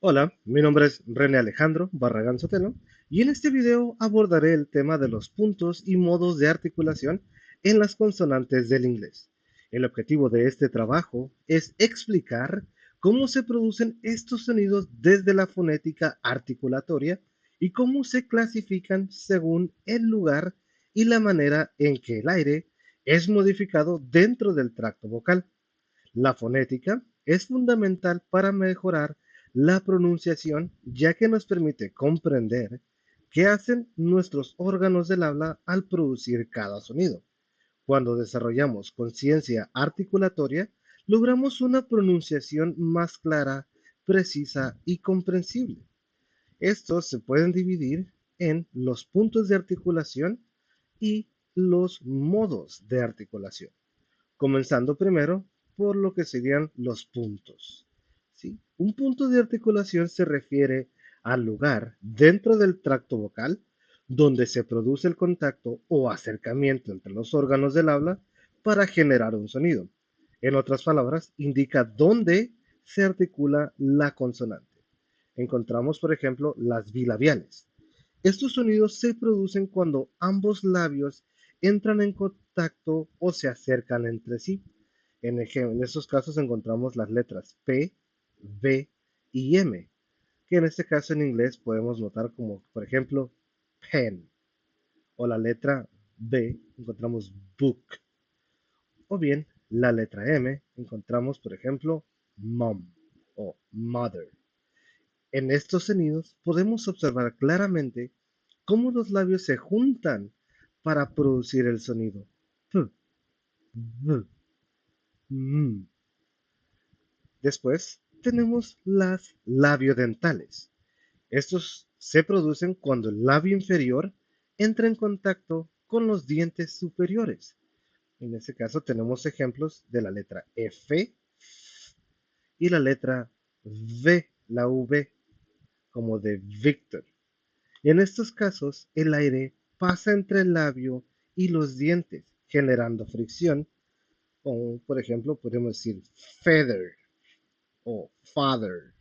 Hola, mi nombre es René Alejandro Barragán Sotelo y en este video abordaré el tema de los puntos y modos de articulación en las consonantes del inglés. El objetivo de este trabajo es explicar cómo se producen estos sonidos desde la fonética articulatoria y cómo se clasifican según el lugar y la manera en que el aire es modificado dentro del tracto vocal. La fonética es fundamental para mejorar la pronunciación, ya que nos permite comprender qué hacen nuestros órganos del habla al producir cada sonido. Cuando desarrollamos conciencia articulatoria, logramos una pronunciación más clara, precisa y comprensible. Estos se pueden dividir en los puntos de articulación y los modos de articulación, comenzando primero por lo que serían los puntos. ¿Sí? Un punto de articulación se refiere al lugar dentro del tracto vocal donde se produce el contacto o acercamiento entre los órganos del habla para generar un sonido. En otras palabras, indica dónde se articula la consonante. Encontramos, por ejemplo, las bilabiales. Estos sonidos se producen cuando ambos labios entran en contacto o se acercan entre sí. En estos casos encontramos las letras P, V y M, que en este caso en inglés podemos notar como, por ejemplo, pen, o la letra B encontramos book, o bien la letra M encontramos, por ejemplo, mom o mother. En estos sonidos podemos observar claramente cómo los labios se juntan para producir el sonido P, V, M. Después tenemos las labiodentales. Estos se producen cuando el labio inferior entra en contacto con los dientes superiores. En este caso tenemos ejemplos de la letra F y la letra V, la V, como de Victor. Y en estos casos el aire pasa entre el labio y los dientes, generando fricción. O, por ejemplo, podemos decir feather o father.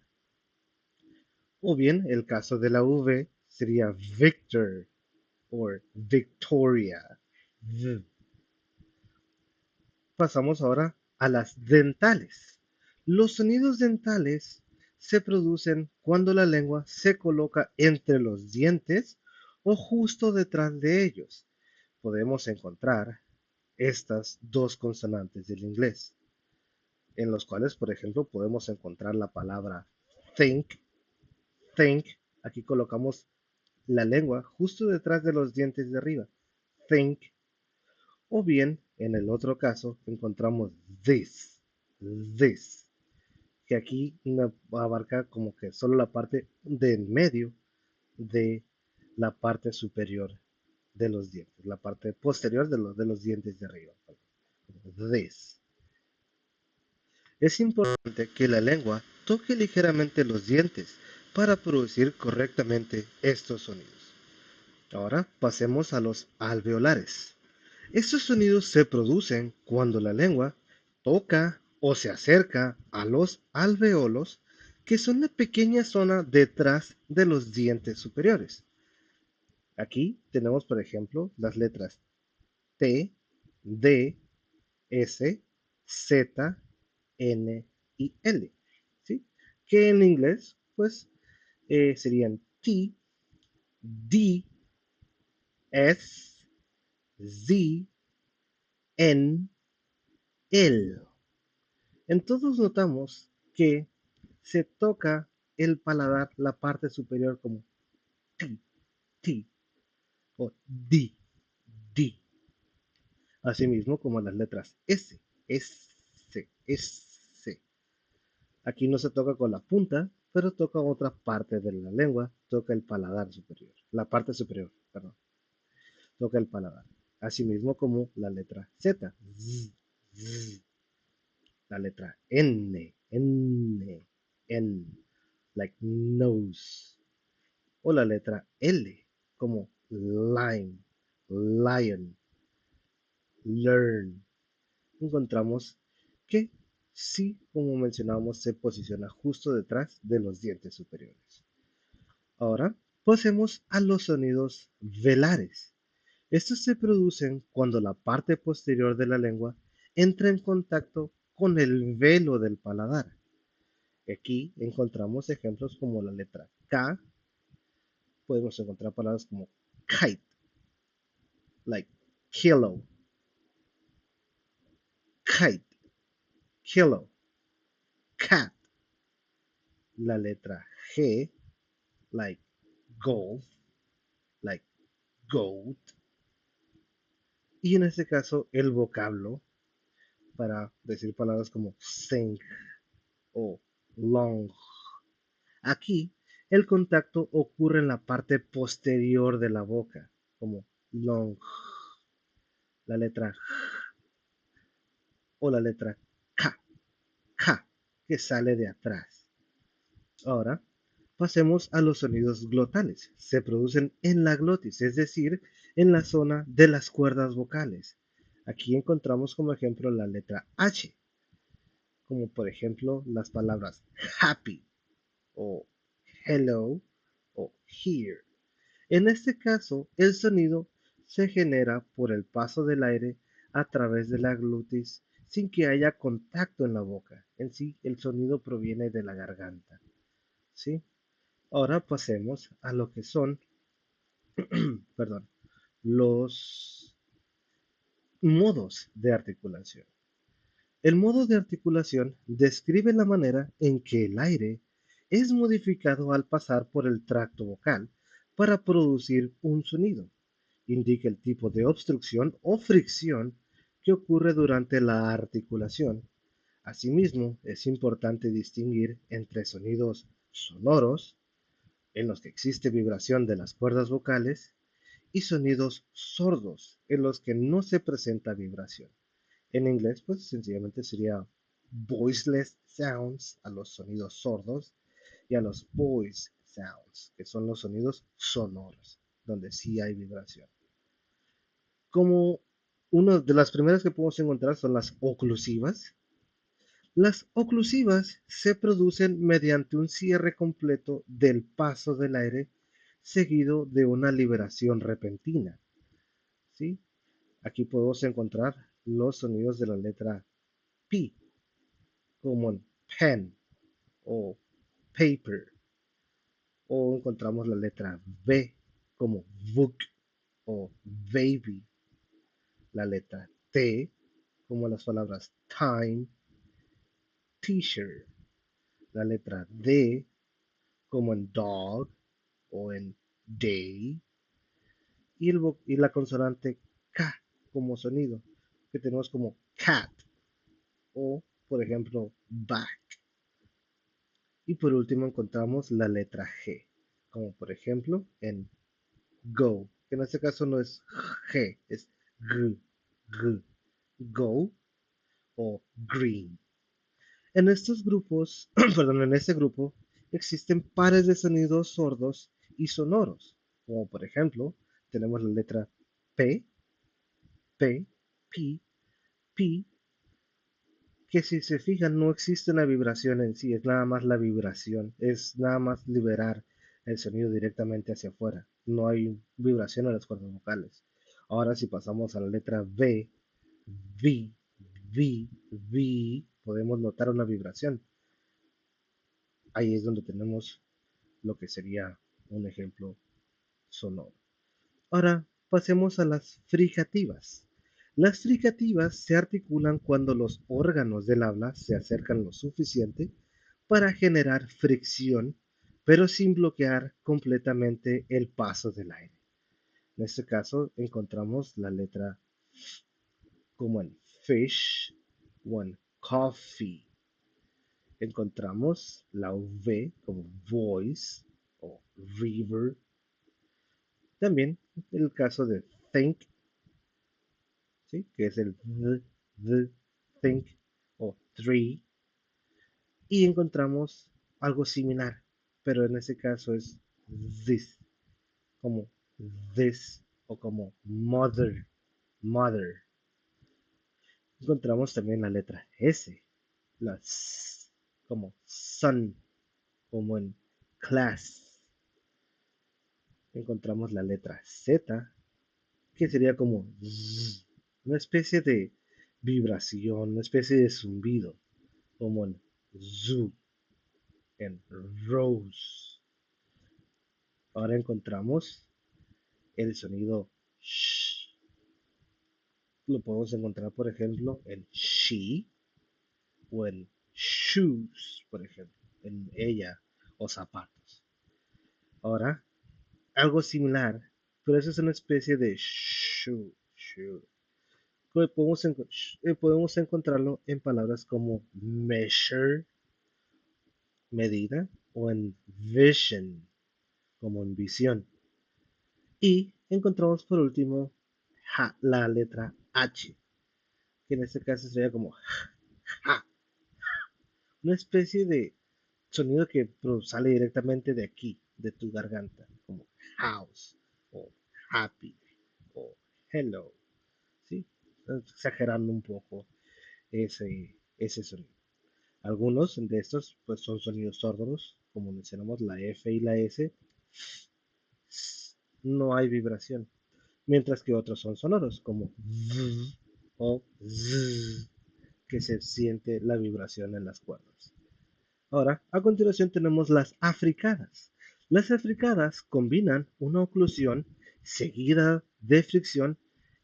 O bien, el caso de la V sería Victor o Victoria. Pasamos ahora a las dentales. Los sonidos dentales se producen cuando la lengua se coloca entre los dientes o justo detrás de ellos. Podemos encontrar estas dos consonantes del inglés, en los cuales, por ejemplo, podemos encontrar la palabra think, think. Aquí colocamos la lengua justo detrás de los dientes de arriba. Think. O bien, en el otro caso, encontramos this, this, que aquí abarca como que solo la parte de en medio de la parte superior de los dientes, la parte posterior de los dientes de arriba. This. Es importante que la lengua toque ligeramente los dientes para producir correctamente estos sonidos. Ahora pasemos a los alveolares. Estos sonidos se producen cuando la lengua toca o se acerca a los alveolos, que son la pequeña zona detrás de los dientes superiores. Aquí tenemos, por ejemplo, las letras T, D, S, Z, N y L, ¿sí? Que en inglés, pues, serían T, D, S, Z, N, L. En todos notamos que se toca el paladar, la parte superior como T, T o D, D. Asimismo como las letras S, S, S. Aquí no se toca con la punta, pero toca otra parte de la lengua, toca el paladar superior, la parte superior, perdón, toca el paladar. Asimismo como la letra Z, Z, Z. La letra N, N, N, like nose. O la letra L, como line, lion, learn. Encontramos que sí, como mencionábamos, se posiciona justo detrás de los dientes superiores. Ahora pasemos a los sonidos velares. Estos se producen cuando la parte posterior de la lengua entra en contacto con el velo del paladar. Aquí encontramos ejemplos como la letra K. Podemos encontrar palabras como kite, like kilo, kite, kilo, cat. La letra G, like golf, like goat. Y en este caso el vocablo para decir palabras como sing o long. Aquí el contacto ocurre en la parte posterior de la boca, como long, la letra o la letra K, K, que sale de atrás. Ahora pasemos a los sonidos glotales. Se producen en la glotis, es decir, en la zona de las cuerdas vocales. Aquí encontramos como ejemplo la letra H, como por ejemplo las palabras happy o hello o here. En este caso, el sonido se genera por el paso del aire a través de la glutis sin que haya contacto en la boca. En sí, el sonido proviene de la garganta. ¿Sí? Ahora pasemos a lo que son, perdón, los modos de articulación. El modo de articulación describe la manera en que el aire es modificado al pasar por el tracto vocal para producir un sonido. Indica el tipo de obstrucción o fricción que ocurre durante la articulación. Asimismo, es importante distinguir entre sonidos sonoros, en los que existe vibración de las cuerdas vocales, y sonidos sordos, en los que no se presenta vibración. En inglés, pues sencillamente sería voiceless sounds a los sonidos sordos y a los voice sounds, que son los sonidos sonoros, donde sí hay vibración. Como una de las primeras que podemos encontrar son las oclusivas. Las oclusivas se producen mediante un cierre completo del paso del aire seguido de una liberación repentina. ¿Sí? Aquí podemos encontrar los sonidos de la letra P, como en pen o paper, o encontramos la letra V como book o baby, la letra T como las palabras time, t-shirt, la letra D como en dog o en day, y la consonante K como sonido, que tenemos como cat o, por ejemplo, back. Y por último encontramos la letra G, como por ejemplo en go, que en este caso no es G, es G, G, go o green. En estos grupos, perdón, en este grupo existen pares de sonidos sordos y sonoros, como por ejemplo tenemos la letra P, P, P, P, que si se fijan no existe una vibración en sí, es nada más la vibración, es nada más liberar el sonido directamente hacia afuera, no hay vibración en las cuerdas vocales. Ahora si pasamos a la letra V, V, V, V, podemos notar una vibración. Ahí es donde tenemos lo que sería un ejemplo sonoro. Ahora pasemos a las fricativas. Las fricativas se articulan cuando los órganos del habla se acercan lo suficiente para generar fricción, pero sin bloquear completamente el paso del aire. En este caso encontramos la letra como en fish o en coffee. Encontramos la V como voice o river. También el caso de think, ¿sí? Que es el think o three. Y encontramos algo similar, pero en este caso es this, como this o como mother. Encontramos también la letra S, La S, como sun, como en class. Encontramos la letra Z, que sería como Z, una especie de vibración, una especie de zumbido, como en zoo, en rose. Ahora encontramos el sonido sh. Lo podemos encontrar, por ejemplo, en she o en shoes, por ejemplo, en ella o zapatos. Ahora, algo similar, pero eso es una especie de shoe. Podemos encontrarlo en palabras como measure, medida, o en vision, como en visión. Y encontramos por último la letra H, que en este caso sería como ja, una especie de sonido que sale directamente de aquí, de tu garganta, como house, o happy, o hello, ¿sí? Exagerando un poco ese sonido. Algunos de estos pues, son sonidos sordos, como mencionamos la F y la S, no hay vibración, mientras que otros son sonoros, como v o z, que se siente la vibración en las cuerdas. Ahora, a continuación tenemos las africadas. Las africadas combinan una oclusión seguida de fricción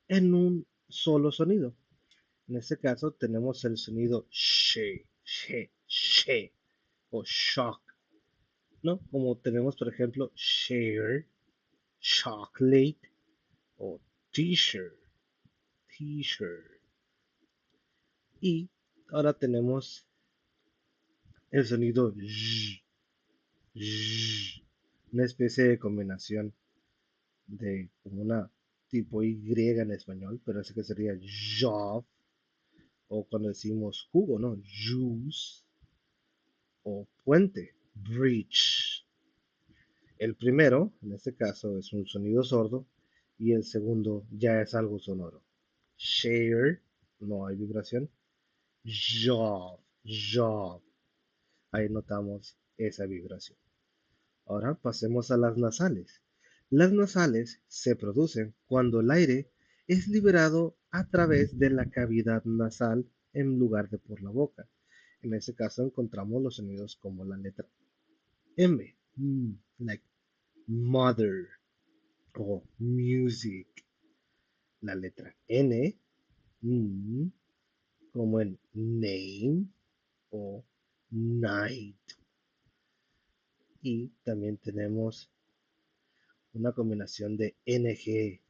en un solo sonido. En este caso tenemos el sonido she o shock, ¿no? Como tenemos, por ejemplo, share, chocolate o t-shirt, t-shirt. Y ahora tenemos el sonido una especie de combinación de como una tipo Y en español, pero ese que sería job, o cuando decimos jugo, ¿no? Juice, o puente, bridge. El primero, en este caso, es un sonido sordo y el segundo ya es algo sonoro. Share, no hay vibración. Job. Ahí notamos esa vibración. Ahora pasemos a las nasales. Las nasales se producen cuando el aire es liberado a través de la cavidad nasal en lugar de por la boca. En ese caso encontramos los sonidos como la letra M, like mother o music. La letra N, como en name o night. Y también tenemos una combinación de NG,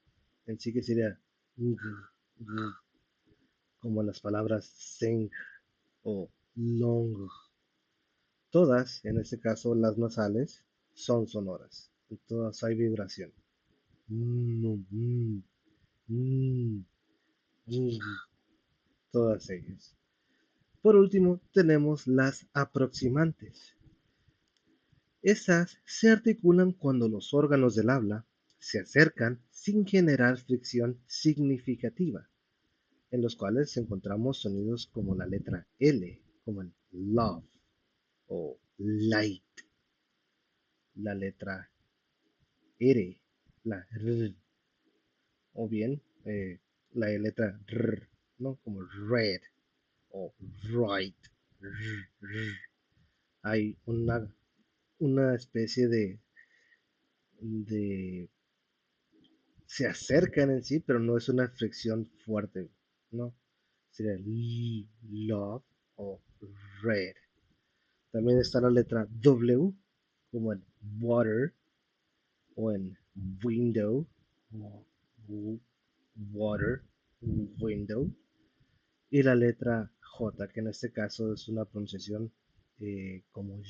en sí que sería como las palabras sing o long. Todas, en este caso las nasales, son sonoras. En todas hay vibración. Todas ellas. Por último, tenemos las aproximantes. Estas se articulan cuando los órganos del habla se acercan sin generar fricción significativa, en los cuales encontramos sonidos como la letra L, como en love o light, la letra R, la R, o bien la letra R, ¿no? Como red o right. Hay una especie de se acercan en sí, pero no es una fricción fuerte, ¿no? Sería love o red. También está la letra W, como en water o en window, water, window. Y la letra J, que en este caso es una pronunciación como j,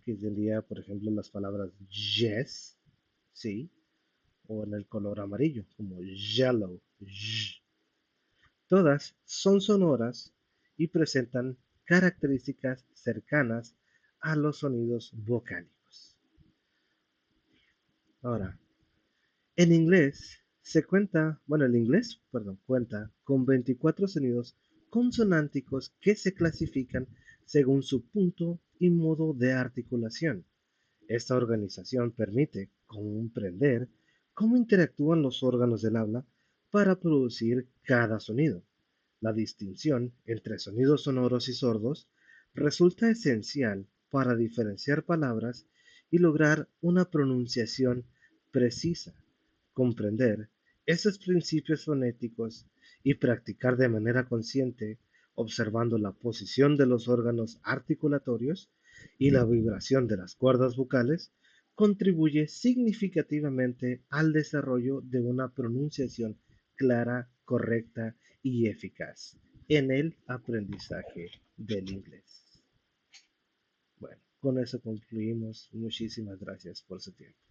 que sería, por ejemplo, las palabras yes, sí, o en el color amarillo, como yellow. Todas son sonoras y presentan características cercanas a los sonidos vocálicos. Ahora, en inglés el inglés, perdón, cuenta con 24 sonidos consonánticos que se clasifican según su punto y modo de articulación. Esta organización permite comprender cómo interactúan los órganos del habla para producir cada sonido. La distinción entre sonidos sonoros y sordos resulta esencial para diferenciar palabras y lograr una pronunciación precisa. Comprender esos principios fonéticos y practicar de manera consciente, observando la posición de los órganos articulatorios y la vibración de las cuerdas vocales, contribuye significativamente al desarrollo de una pronunciación clara, correcta y eficaz en el aprendizaje del inglés. Bueno, con eso concluimos. Muchísimas gracias por su tiempo.